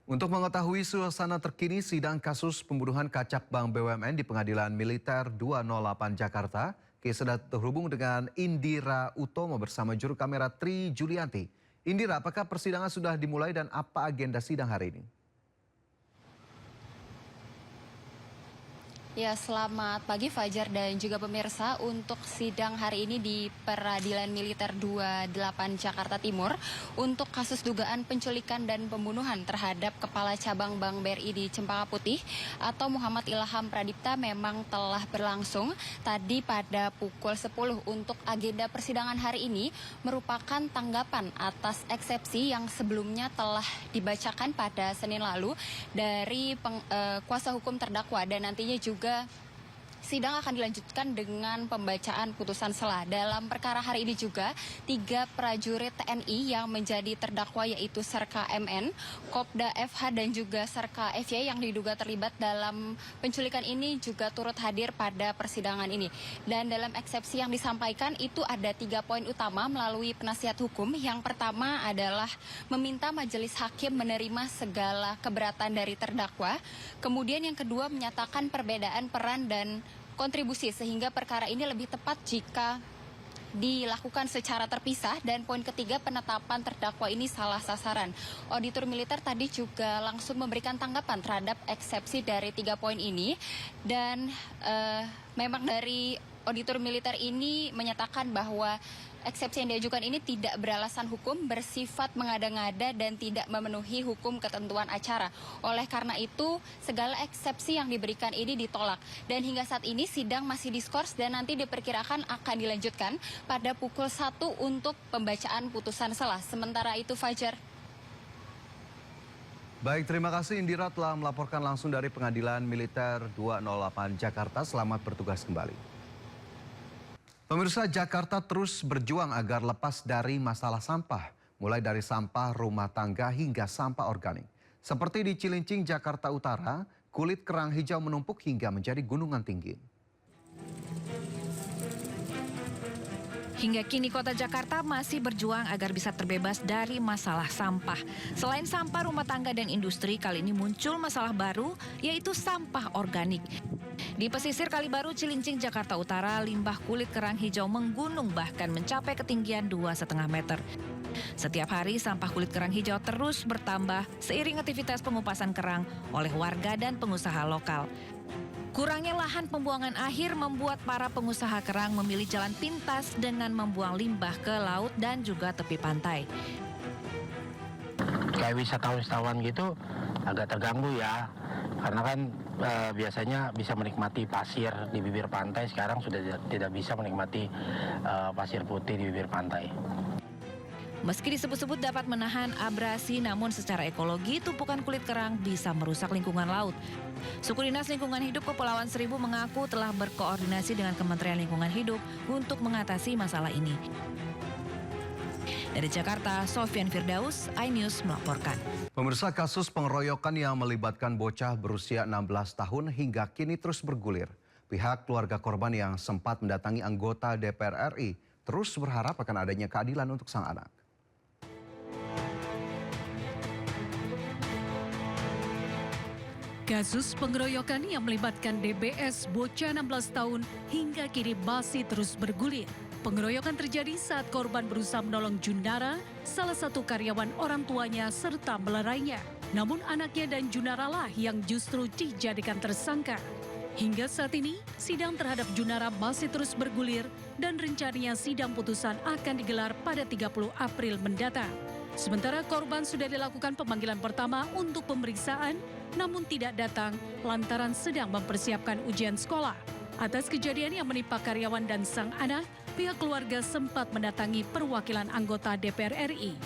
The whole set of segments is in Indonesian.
Untuk mengetahui suasana terkini sidang kasus pembunuhan kacak bank BUMN di Pengadilan Militer 208 Jakarta, kita sudah terhubung dengan Indira Utomo bersama juru kamera Tri Julianti. Indira, apakah persidangan sudah dimulai dan apa agenda sidang hari ini? Ya, selamat pagi Fajar dan juga pemirsa. Untuk sidang hari ini di Peradilan Militer 28 Jakarta Timur untuk kasus dugaan penculikan dan pembunuhan terhadap Kepala Cabang Bank BRI di Cempaka Putih atau Muhammad Ilham Pradipta memang telah berlangsung tadi pada pukul 10. Untuk agenda persidangan hari ini merupakan tanggapan atas eksepsi yang sebelumnya telah dibacakan pada Senin lalu dari kuasa hukum terdakwa, dan nantinya juga sidang akan dilanjutkan dengan pembacaan putusan sela. Dalam perkara hari ini juga 3 prajurit TNI yang menjadi terdakwa yaitu Serka MN, Kopda FH dan juga Serka FY yang diduga terlibat dalam penculikan ini juga turut hadir pada persidangan ini. Dan dalam eksepsi yang disampaikan itu ada 3 poin utama melalui penasihat hukum. Yang pertama adalah meminta majelis hakim menerima segala keberatan dari terdakwa. Kemudian yang kedua menyatakan perbedaan peran dan kontribusi sehingga perkara ini lebih tepat jika dilakukan secara terpisah. Dan poin ketiga, penetapan terdakwa ini salah sasaran. Auditor militer tadi juga langsung memberikan tanggapan terhadap eksepsi dari 3 poin ini, dan memang dari auditor militer ini menyatakan bahwa eksepsi yang diajukan ini tidak beralasan hukum, bersifat mengada-ngada dan tidak memenuhi hukum ketentuan acara. Oleh karena itu, segala eksepsi yang diberikan ini ditolak. Dan hingga saat ini sidang masih diskors dan nanti diperkirakan akan dilanjutkan pada pukul 1 untuk pembacaan putusan sela. Sementara itu, Fajar. Baik, terima kasih Indira telah melaporkan langsung dari Pengadilan Militer 208 Jakarta. Selamat bertugas kembali. Pemirsa, Jakarta terus berjuang agar lepas dari masalah sampah, mulai dari sampah rumah tangga hingga sampah organik. Seperti di Cilincing, Jakarta Utara, kulit kerang hijau menumpuk hingga menjadi gunungan tinggi. Hingga kini kota Jakarta masih berjuang agar bisa terbebas dari masalah sampah. Selain sampah rumah tangga dan industri, kali ini muncul masalah baru, yaitu sampah organik. Di pesisir Kalibaru, Cilincing, Jakarta Utara, limbah kulit kerang hijau menggunung bahkan mencapai ketinggian 2,5 meter. Setiap hari sampah kulit kerang hijau terus bertambah seiring aktivitas pengupasan kerang oleh warga dan pengusaha lokal. Kurangnya lahan pembuangan akhir membuat para pengusaha kerang memilih jalan pintas dengan membuang limbah ke laut dan juga tepi pantai. Kayak wisatawan gitu agak terganggu ya, karena kan biasanya bisa menikmati pasir di bibir pantai, sekarang sudah tidak bisa menikmati pasir putih di bibir pantai. Meski disebut-sebut dapat menahan abrasi, namun secara ekologi tumpukan kulit kerang bisa merusak lingkungan laut. Suku Dinas Lingkungan Hidup Kepulauan Seribu mengaku telah berkoordinasi dengan Kementerian Lingkungan Hidup untuk mengatasi masalah ini. Dari Jakarta, Sofyan Firdaus, iNews melaporkan. Pemirsa, kasus pengeroyokan yang melibatkan bocah berusia 16 tahun hingga kini terus bergulir. Pihak keluarga korban yang sempat mendatangi anggota DPR RI terus berharap akan adanya keadilan untuk sang anak. Kasus pengeroyokan yang melibatkan DBS bocah 16 tahun hingga kini masih terus bergulir. Pengeroyokan terjadi saat korban berusaha menolong Junara, salah satu karyawan orang tuanya, serta melerainya. Namun anaknya dan Junara lah yang justru dijadikan tersangka. Hingga saat ini, sidang terhadap Junara masih terus bergulir dan rencananya sidang putusan akan digelar pada 30 April mendatang. Sementara korban sudah dilakukan pemanggilan pertama untuk pemeriksaan, namun tidak datang lantaran sedang mempersiapkan ujian sekolah. Atas kejadian yang menimpa karyawan dan sang anak, pihak keluarga sempat mendatangi perwakilan anggota DPR RI.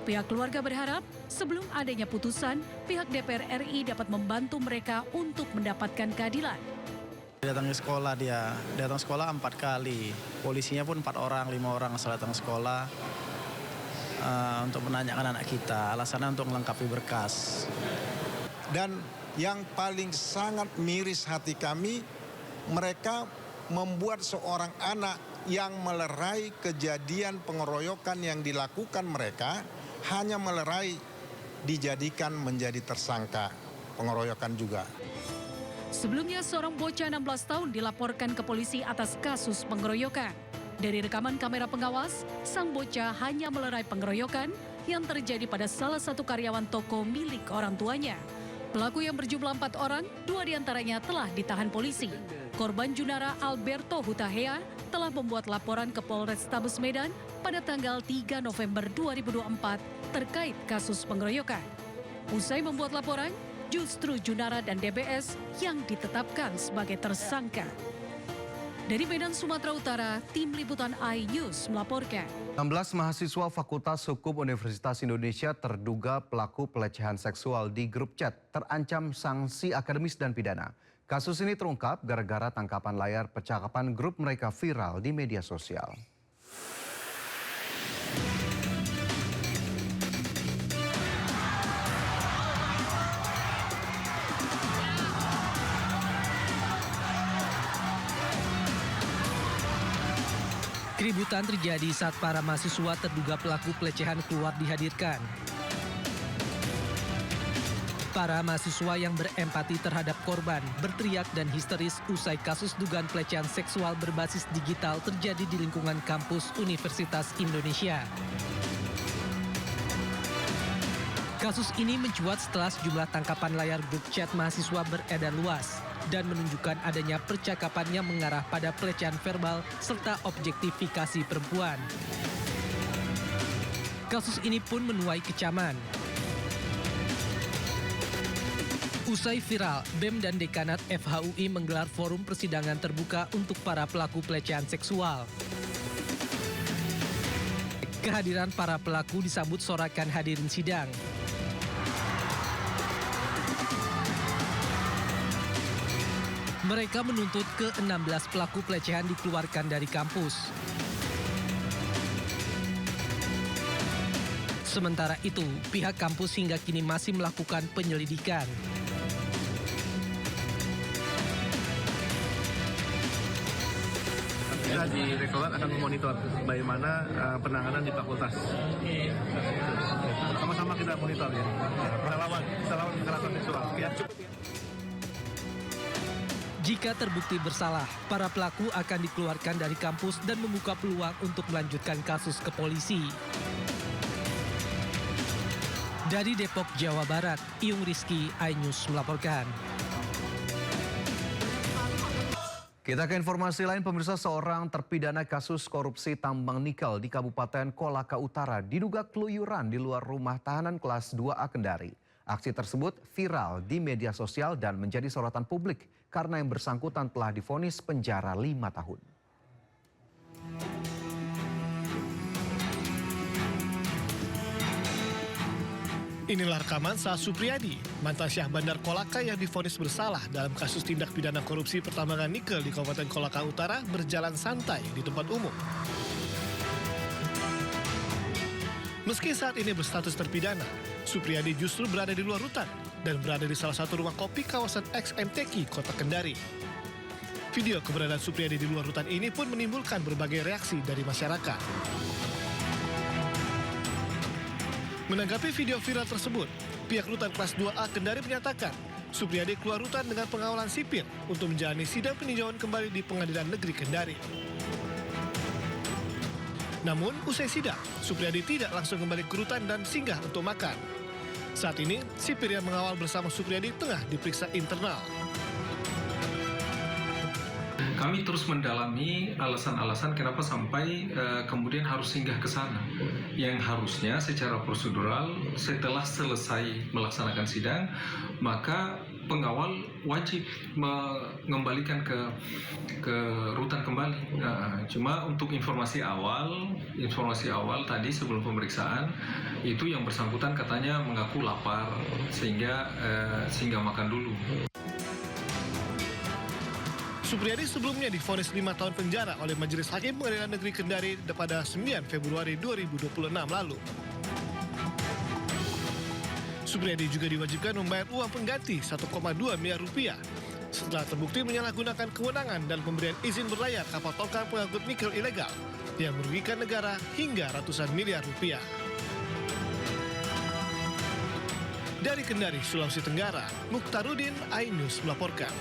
Pihak keluarga berharap sebelum adanya putusan, pihak DPR RI dapat membantu mereka untuk mendapatkan keadilan. Datang ke sekolah datang sekolah 4 kali. Polisinya pun 4 orang, 5 orang asal datang sekolah untuk menanyakan anak kita, alasannya untuk melengkapi berkas. Dan yang paling sangat miris hati kami, mereka membuat seorang anak yang melerai kejadian pengeroyokan yang dilakukan mereka hanya melerai dijadikan menjadi tersangka pengeroyokan juga. Sebelumnya seorang bocah 16 tahun dilaporkan ke polisi atas kasus pengeroyokan. Dari rekaman kamera pengawas, sang bocah hanya melerai pengeroyokan yang terjadi pada salah satu karyawan toko milik orang tuanya. Pelaku yang berjumlah 4 orang, 2 diantaranya telah ditahan polisi. Korban Junara Alberto Hutahea telah membuat laporan ke Polrestabes Medan pada tanggal 3 November 2024 terkait kasus pengeroyokan. Usai membuat laporan, justru Junara dan DBS yang ditetapkan sebagai tersangka. Dari Medan, Sumatera Utara, Tim Liputan iNews melaporkan. 16 mahasiswa Fakultas Hukum Universitas Indonesia terduga pelaku pelecehan seksual di grup chat terancam sanksi akademis dan pidana. Kasus ini terungkap gara-gara tangkapan layar percakapan grup mereka viral di media sosial. Keributan terjadi saat para mahasiswa terduga pelaku pelecehan keluar dihadirkan. Para mahasiswa yang berempati terhadap korban berteriak dan histeris usai kasus dugaan pelecehan seksual berbasis digital terjadi di lingkungan kampus Universitas Indonesia. Kasus ini mencuat setelah sejumlah tangkapan layar grup chat mahasiswa beredar luas dan menunjukkan adanya percakapan yang mengarah pada pelecehan verbal serta objektifikasi perempuan. Kasus ini pun menuai kecaman. Usai viral, BEM dan Dekanat FHUI menggelar forum persidangan terbuka untuk para pelaku pelecehan seksual. Kehadiran para pelaku disambut sorakan hadirin sidang. Mereka menuntut ke-16 pelaku pelecehan dikeluarkan dari kampus. Sementara itu, pihak kampus hingga kini masih melakukan penyelidikan. Kita di Rektorat akan memonitor bagaimana penanganan di fakultas. Sama-sama kita monitor ya. Kita lawan kekerasan seksual. Ya. Jika terbukti bersalah, para pelaku akan dikeluarkan dari kampus dan membuka peluang untuk melanjutkan kasus ke polisi. Dari Depok, Jawa Barat, Iyung Rizky, iNews melaporkan. Kita ke informasi lain, pemirsa. Seorang terpidana kasus korupsi tambang nikel di Kabupaten Kolaka Utara diduga keluyuran di luar rumah tahanan kelas 2A Kendari. Aksi tersebut viral di media sosial dan menjadi sorotan publik karena yang bersangkutan telah divonis penjara 5 tahun. Inilah rekaman saat Supriyadi, mantan Syah Bandar Kolaka yang divonis bersalah dalam kasus tindak pidana korupsi pertambangan nikel di Kabupaten Kolaka Utara berjalan santai di tempat umum. Meski saat ini berstatus terpidana, Supriyadi justru berada di luar rutan dan berada di salah satu rumah kopi kawasan XMTQ, Kota Kendari. Video keberadaan Supriyadi di luar rutan ini pun menimbulkan berbagai reaksi dari masyarakat. Menanggapi video viral tersebut, pihak rutan kelas 2A Kendari menyatakan Supriyadi keluar rutan dengan pengawalan sipir untuk menjalani sidang peninjauan kembali di Pengadilan Negeri Kendari. Namun, usai sidang, Supriyadi tidak langsung kembali ke rutan dan singgah untuk makan. Saat ini, sipir yang mengawal bersama Supriyadi tengah diperiksa internal. Kami terus mendalami alasan-alasan kenapa sampai kemudian harus singgah ke sana. Yang harusnya secara prosedural setelah selesai melaksanakan sidang, maka pengawal wajib mengembalikan ke rutan kembali. Cuma untuk informasi awal tadi sebelum pemeriksaan itu yang bersangkutan katanya mengaku lapar sehingga makan dulu. Supriyadi sebelumnya divonis 5 tahun penjara oleh Majelis Hakim Pengadilan Negeri Kendari pada 9 Februari 2026 lalu. Supriyadi juga diwajibkan membayar uang pengganti 1,2 miliar rupiah setelah terbukti menyalahgunakan kewenangan dan pemberian izin berlayar kapal tongkang pengangkut nikel ilegal yang merugikan negara hingga ratusan miliar rupiah. Dari Kendari, Sulawesi Tenggara, Mukhtarudin, iNews melaporkan.